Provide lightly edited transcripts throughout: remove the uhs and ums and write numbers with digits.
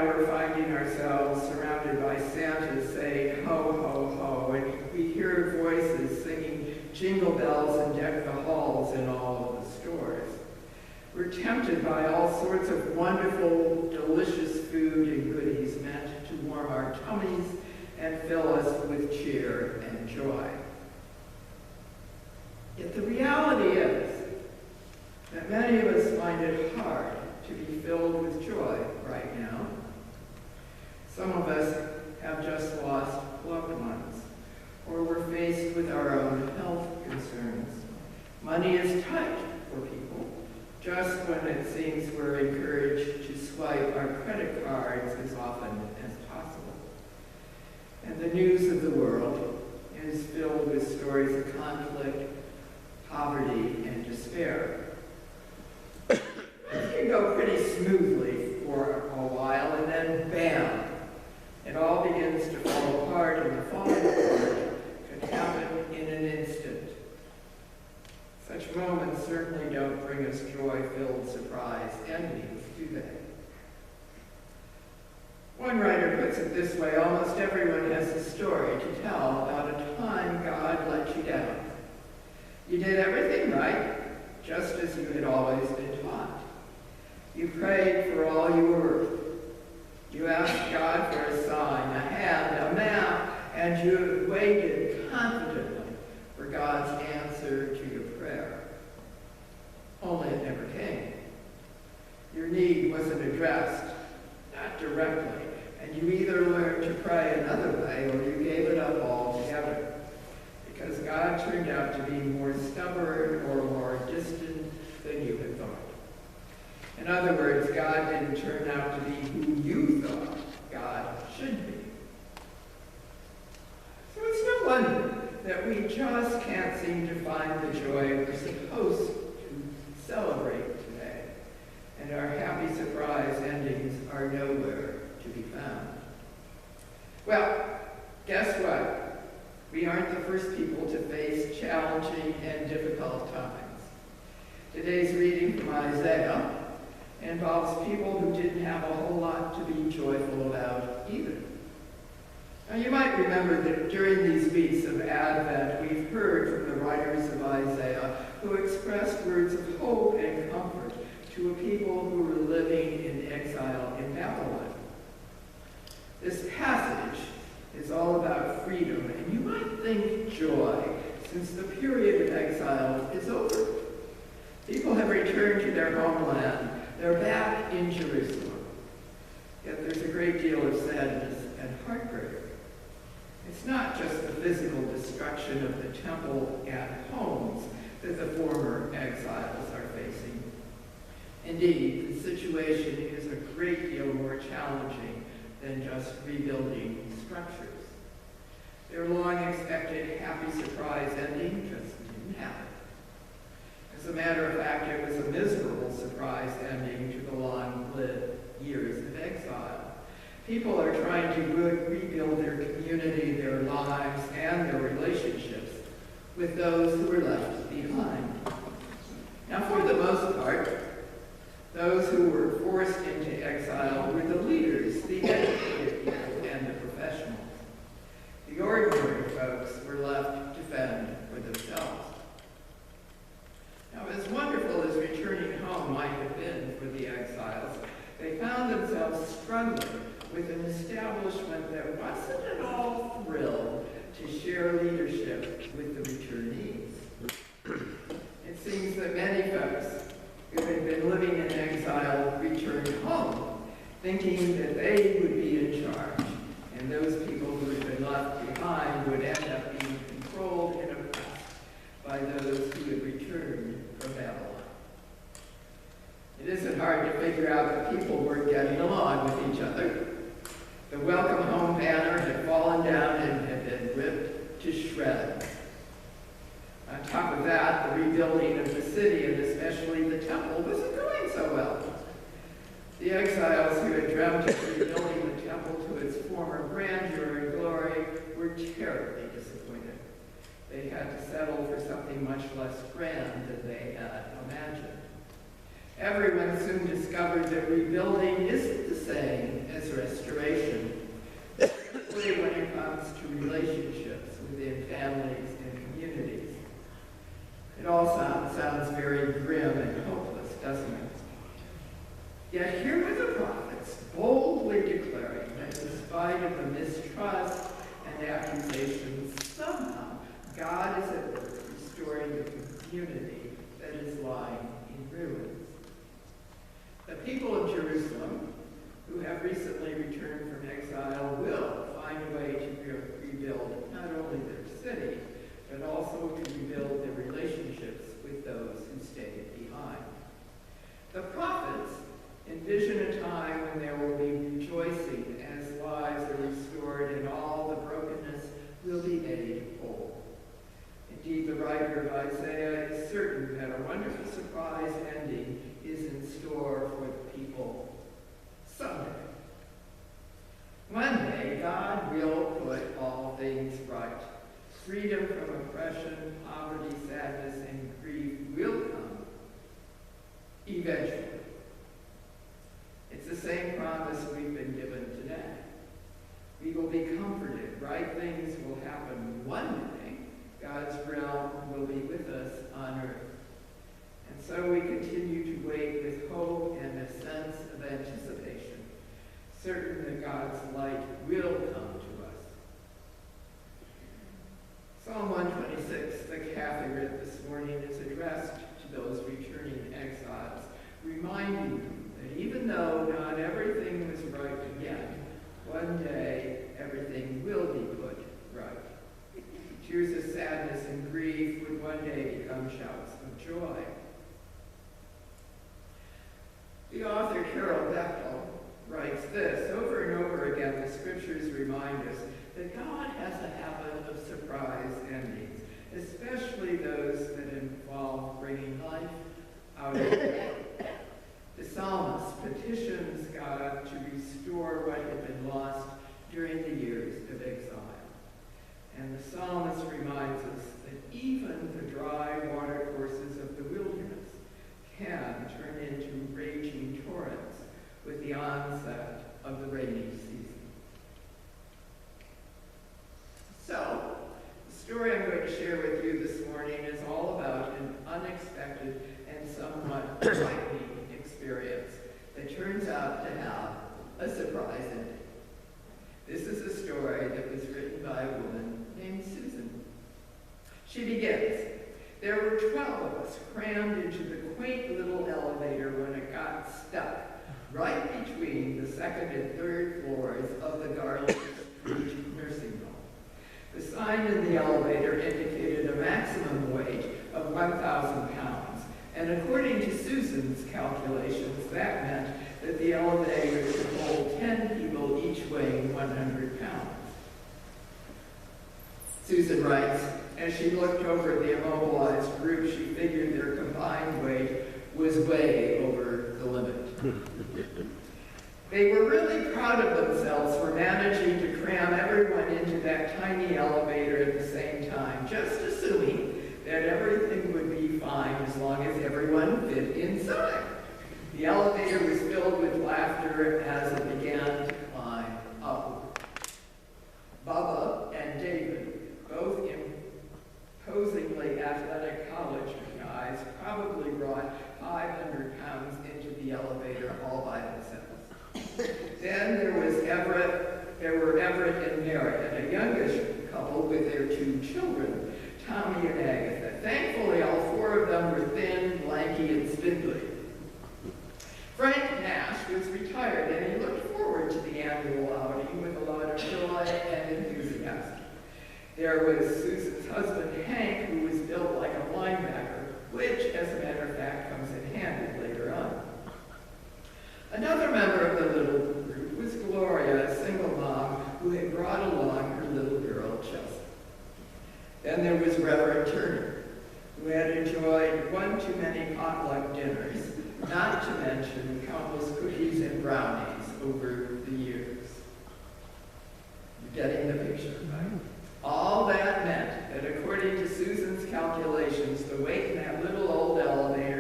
now we're finding ourselves surrounded by Santas saying, ho, ho, ho, and we hear voices singing jingle bells and deck the halls in all of the stores. We're tempted by all sorts of wonderful, delicious food and goodies meant to warm our tummies and fill us with cheer and joy. Yet the reality is that many of us find it hard to be filled with joy right now. Some of us have just lost loved ones, or we're faced with our own health concerns. Money is tight for people, just when it seems we're encouraged to swipe our credit cards as often as possible. And the news of the world is filled with stories of conflict, poverty, and despair. It can go pretty smoothly for a while, and then bam, it all begins to fall apart, and the falling apart can happen in an instant. Such moments certainly don't bring us joy-filled surprise endings, do they? One writer puts it this way: almost everyone has a story to tell about a time God let you down. You did everything right, just as you had always been taught. You prayed for all you were worth. You asked God for a sign, a hand, a map, and you waited confidently for God's answer to your prayer. Only it never came. Your need wasn't addressed, not directly, and you either learned to pray another way or you gave it up altogether, because God turned out to be more stubborn or more distant than you had thought. In other words, God didn't turn out to be who you thought God should be. So it's no wonder that we just can't seem to find the joy we're supposed to celebrate today, and our happy surprise endings are nowhere to be found. Well, guess what? We aren't the first people to face challenging and difficult times. Today's reading from Isaiah involves people who didn't have a whole lot to be joyful about either. Now, you might remember that during these weeks of Advent, we've heard from the writers of Isaiah who expressed words of hope and comfort to a people who were living in exile in Babylon. This passage is all about freedom, and you might think joy, since the period of exile is over. People have returned to their homeland. They're back in Jerusalem. Yet there's a great deal of sadness and heartbreak. It's not just the physical destruction of the temple and homes that the former exiles are facing. Indeed, the situation is a great deal more challenging than just rebuilding structures. Their long-expected happy surprise ending just didn't happen. As a matter of fact, it was a miserable surprise ending to the long-lived years of exile. People are trying to rebuild their community, their lives, and their relationships with those who were left behind. Now, for the most part, those who were forced into exile were the leaders, the educated people, and the professionals. The ordinary folks were left to fend for themselves. Now, as wonderful as returning home might have been for the exiles, they found themselves struggling with an establishment that wasn't at all thrilled to share leadership with the returnees. It seems that many folks who had been living in exile returned home, thinking that they would be in charge, and those people who had been left behind would end up being controlled and oppressed by those who had returned from Babylon. It isn't hard to figure out that people weren't getting along with each other. The welcome home banner had fallen down and had been ripped to shreds. On top of that, the rebuilding of the city, and especially the temple, wasn't going so well. The exiles who had dreamt of rebuilding the temple to its former grandeur and glory were terribly disappointed. They had to settle for something much less grand than they had imagined. Everyone soon discovered that rebuilding isn't the same as restoration, particularly when it comes to relationships within families and communities. It all sounds very grim and hopeless, doesn't it? Yet here were the prophets boldly declaring that in spite of the mistrust and accusations, somehow God is at work restoring the community that is lying in ruins. The people of Jerusalem, who have recently returned from exile, will find a way to rebuild not only their city, but also to rebuild their relationships with those who stayed behind. The prophets envision a time when there will be rejoicing as lives are restored and all the brokenness will be made whole. Indeed, the writer of Isaiah is certain that a wonderful surprise ending is in store for the people someday. One day, God will put all things right. Freedom from oppression, poverty, sadness, and grief will come eventually. It's the same promise we've been given today. We will be comforted. Right things will happen one day. God's realm will be with us on earth. And so we continue to wait with hope and a sense of anticipation, certain that God's light will come to us. Psalm 126, the Kathy read this morning, is addressed to those returning exiles, reminding them that even though not everything was right again, one day everything will be put right. Tears of sadness and grief would one day become shouts of joy. The author Carol Bechtel writes this: over and over again, the scriptures remind us that God has a habit of surprise endings, especially those that involve bringing life out of death. The psalmist petitions God to restore what had been lost during the years of exile. And the psalmist reminds us that even the dry water courses of the wilderness can turn into raging torrents with the onset of the rainy season. So, the story I'm going to share with you this morning is all about an unexpected and somewhat frightening experience that turns out to have a surprise ending. This is a story that was written by a woman named Susan. She begins, there were 12 of us crammed into the quaint little elevator when it got stuck right between the second and third floors of the Garland Street nursing home. The sign in the elevator indicated a maximum weight of 1,000 pounds, and according to Susan's calculations, that meant that the elevator could hold 10 people, each weighing 100 pounds. Susan writes, as she looked over the immobilized group, she figured their combined weight was way over the limit. They were really proud of themselves for managing to cram everyone into that tiny elevator at the same time, just assuming that everything would be fine as long as everyone fit inside. The elevator was filled with laughter as it began to climb upward. Bubba and David, both imposingly athletic college guys, probably brought 500 pounds into the elevator all by themselves. Then there were Everett and Mary, a youngish couple with their 2 children, Tommy and Agatha. Thankfully, all 4 of them were thin, lanky, and spindly. Frank Nash was retired, and he looked forward to the annual outing with a lot of joy and enthusiasm. There was Susan's husband, Hank, who was built like a linebacker, which, as a matter of fact, comes in handy later on. Another member of the little group was Gloria, a single mom who had brought along her little girl, Chelsea. Then there was Reverend Turner, who had enjoyed one too many potluck dinners, not to mention countless cookies and brownies over the years. You're getting the picture, right? All that meant that according to Susan's calculations, the weight in that little old elevator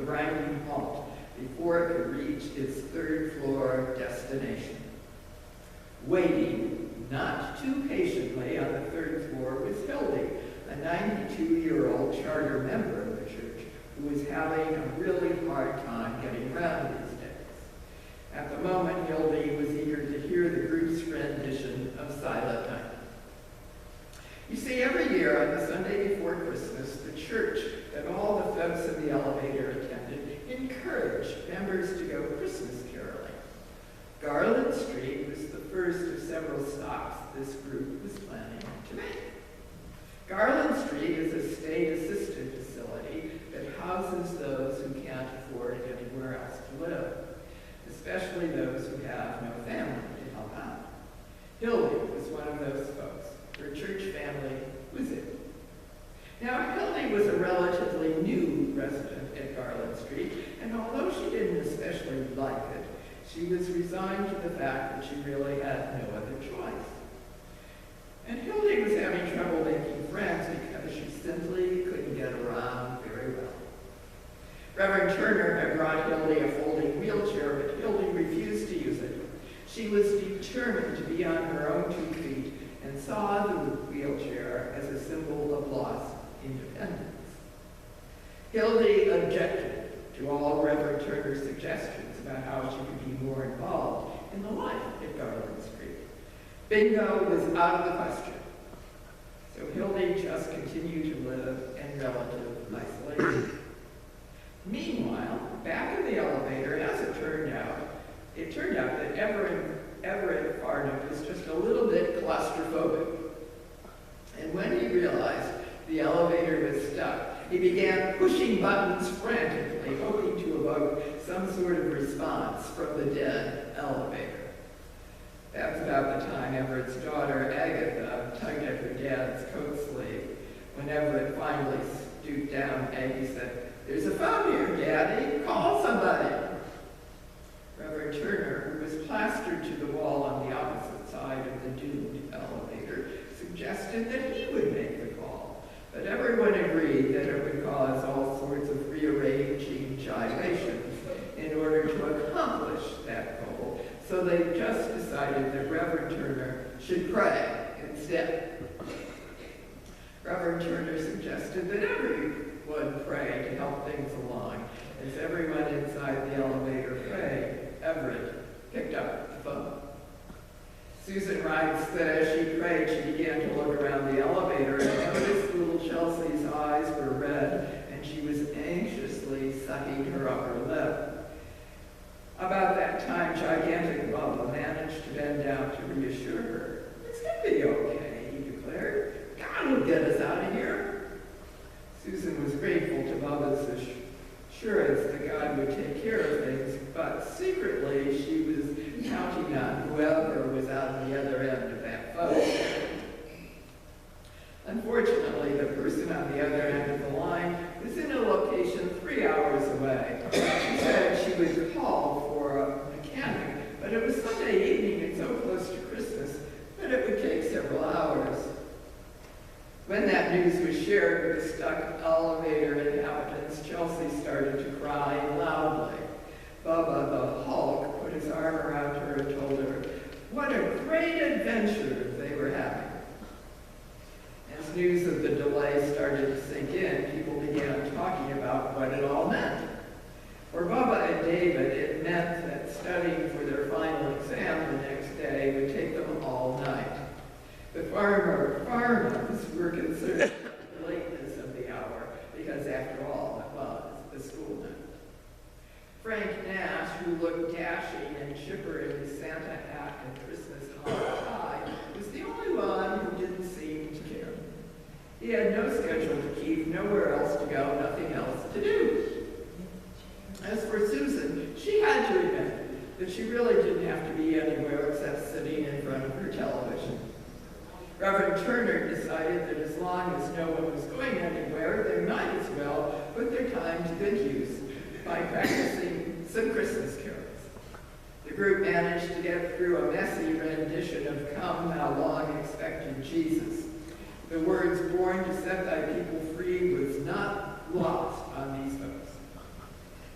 grinding halt before it could reach its third-floor destination. Waiting, not too patiently, on the third floor was Hildy, a 92-year-old charter member of the church who was having a really hard time getting around these days. At the moment, Hildy was eager to hear the group's rendition of Silent Night. You see, every year on the Sunday before Christmas, the church that all the folks in the elevator attended encouraged members to go Christmas caroling. Garland Street was the first of several stops this group was planning to make. Garland Street is a state-assisted facility that houses those who can't afford anywhere else to live, especially those who have no family to help out. Hildy was one of those folks. Her church family was it. Now, Hildy was a relatively new resident at Garland Street, and although she didn't especially like it, she was resigned to the fact that she really had no other choice. And Hildy was having trouble making friends because she simply couldn't get around very well. Reverend Turner had brought Hildy a folding wheelchair, but Hildy refused to use it. She was determined to be on her own 2 feet and saw the wheelchair as a symbol of lost independence. Hildy objected to all Reverend Turner's suggestions about how she could be more involved in the life at Garland Street. Bingo was out of the question. So Hildy just continued to live in relative isolation. Meanwhile, back in the elevator, as it turned out that Everett Farnham was just a little bit claustrophobic. And when he realized the elevator was stuck, he began pushing buttons frantically, hoping to evoke some sort of response from the dead elevator. That's about the time Everett's daughter, Agatha, tugged at her dad's coat sleeve. When Everett finally stooped down, Aggie said, "There's a phone here, Daddy. Call somebody." Reverend Turner, who was plastered to the wall on the opposite side of the doomed elevator, suggested that he would make the call. But everyone agreed that it would cause all sorts of rearranging gyrations in order to accomplish that goal, so they just decided that Reverend Turner should pray instead. Reverend Turner suggested that everyone pray to help things along. As everyone inside the elevator prayed, Everett picked up the phone. Susan writes that as she prayed, she began to look around the elevator and noticed little Chelsea's eyes were red and she was anxiously sucking her upper lip. About that time, gigantic Bubba managed to bend down to reassure her. "It's going to be okay," he declared. "God will get us out of here." Susan was grateful to Bubba's assurance that God would take care of things, but secretly she was counting on whoever was on the other end of that phone. Unfortunately, the person on the other end of the line was in a location 3 hours away. She said she would call for a mechanic, but it was Sunday evening and so close to Christmas that it would take several hours. When that news was shared with the stuck elevator inhabitants, Chelsea started to cry loudly. Bubba the Hulk put his arm around her and told her what a great adventure they were having. As news of the delay started to sink in, people began talking about what it all meant. For Bubba and David, it meant that studying for their final exam the next day would take them all night. The farmers were concerned about the lateness of the hour, because after all, it was the school night. Frank Nash, who looked dashing and chipper in his Santa hat and Christmas tie, was the only one who didn't seem to care. He had no schedule to keep, nowhere else to go, nothing else to do. As for Susan, she had to admit that she really didn't have to be anywhere except sitting in front of her television. Reverend Turner decided that as long as no one was going anywhere, they might as well put their time to good use by practicing some Christmas carols. The group managed to get through a messy rendition of "Come, Thou Long Expected Jesus." The words "born to set thy people free" was not lost on these folks.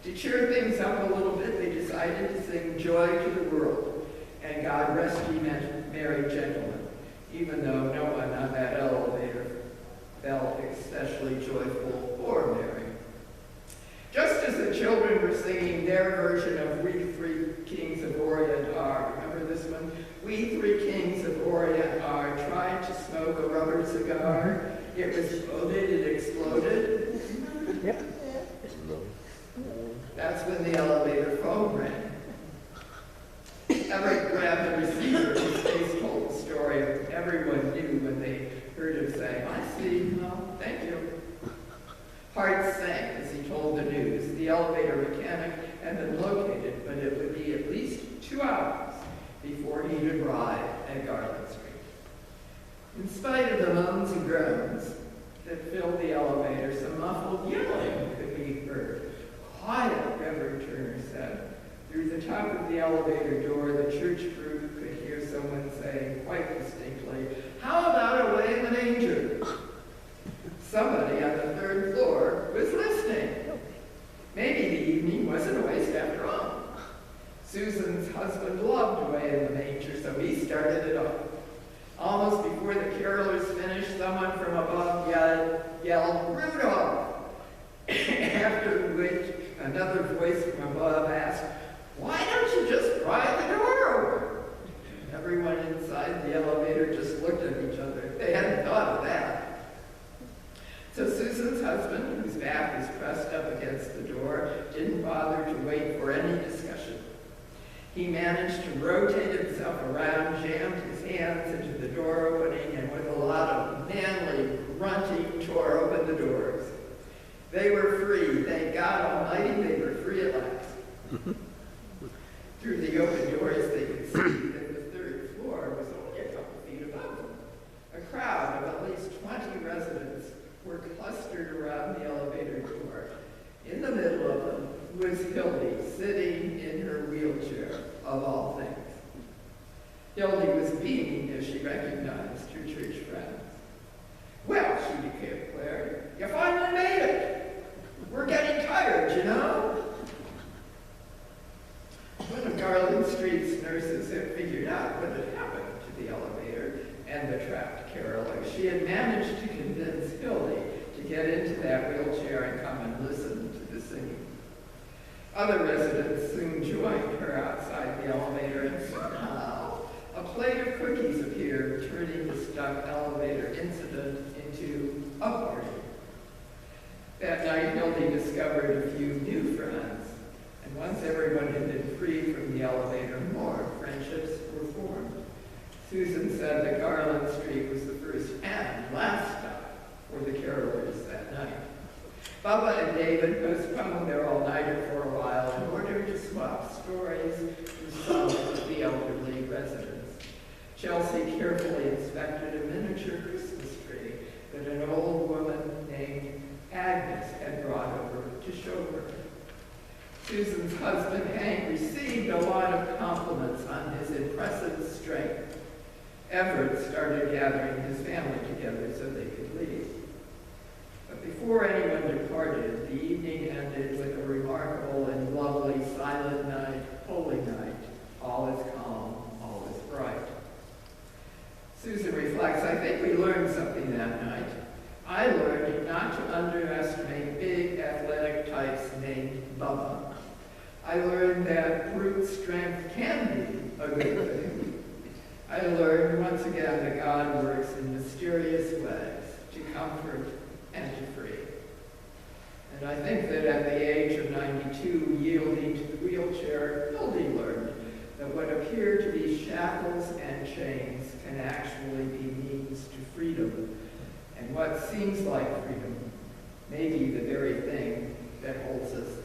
To cheer things up a little bit, they decided to sing Joy to the World and God Rest Ye Merry Gentlemen, even though no one on that elevator felt especially joyful or merry. Just as the children were singing their version of We Three Kings of Orient Are, remember this one? We three kings of Orient are trying to smoke a rubber cigar. It exploded, it exploded. Yep. That's when the elevator phone rang. Everett grabbed the receiver. His face told the story of everyone knew when they heard him say, I see, well, thank you. Hearts sank as he told the news. The elevator mechanic had been located, but it would be at least 2 hours before he'd arrive at Garland Street. In spite of the moans and groans that filled the elevator, some muffled yelling could be heard. Quiet, Reverend Turner said. Through the top of the elevator door, the church group could hear someone say quite distinctly, how about away in the manger? Somebody on the 3rd floor was listening. Maybe the evening wasn't a waste after all. Susan's husband loved Away in the Manger, so he started it off. Almost before the carolers finished, someone from above yelled Rudolph, after which another voice from above asked, why don't you just pry the door open? Everyone inside the elevator just looked at each other. They hadn't thought of that. So Susan's husband, whose back was pressed up against the door, didn't bother to wait for any discussion. He managed to rotate himself around, jammed his hands into the door opening, and with a lot of manly grunting, tore open the doors. They were free. Thank God Almighty, they were free at last. Through the open doors, they could see that the 3rd floor was only a couple feet above them. A crowd of at least 20 residents were clustered around the elevator door. In the middle of them was Hildy, sitting in her wheelchair, of all things. Hildy was beaming as she recognized her church friends. Well, she declared, you finally made it. We're getting tired, you know? One of Garland Street's nurses had figured out what had happened to the elevator and the trapped caroler. She had managed to convince Hildy to get into that wheelchair and come and listen to the singing. Other residents soon joined her outside the elevator, and somehow a plate of cookies appeared, turning the stuck elevator incident into a party. That night, Hildy discovered a few new friends, and once everyone had been freed from the elevator, more friendships were formed. Susan said that Garland Street was the first and last stop for the carolers that night. Bubba and David postponed their all-nighter for a while in order to swap stories with some of the elderly residents. Chelsea carefully inspected a miniature Christmas tree that an old woman named Agnes had brought over to show her. Susan's husband, Hank, received a lot of compliments on his impressive strength. Everett started gathering his family together so they could leave. But before anyone departed, the evening ended with a remarkable and lovely silent night, holy night. All is calm, all is bright. Susan reflects, I think we learned something that night. I learned not to underestimate big athletic types named Bubba. I learned that brute strength can be a good thing. I learned once again that God works in mysterious ways to comfort and to free. And I think that at the age of 92, yielding to the wheelchair, Hildy learned that what appear to be shackles and chains can actually be means to freedom. And what seems like freedom may be the very thing that holds us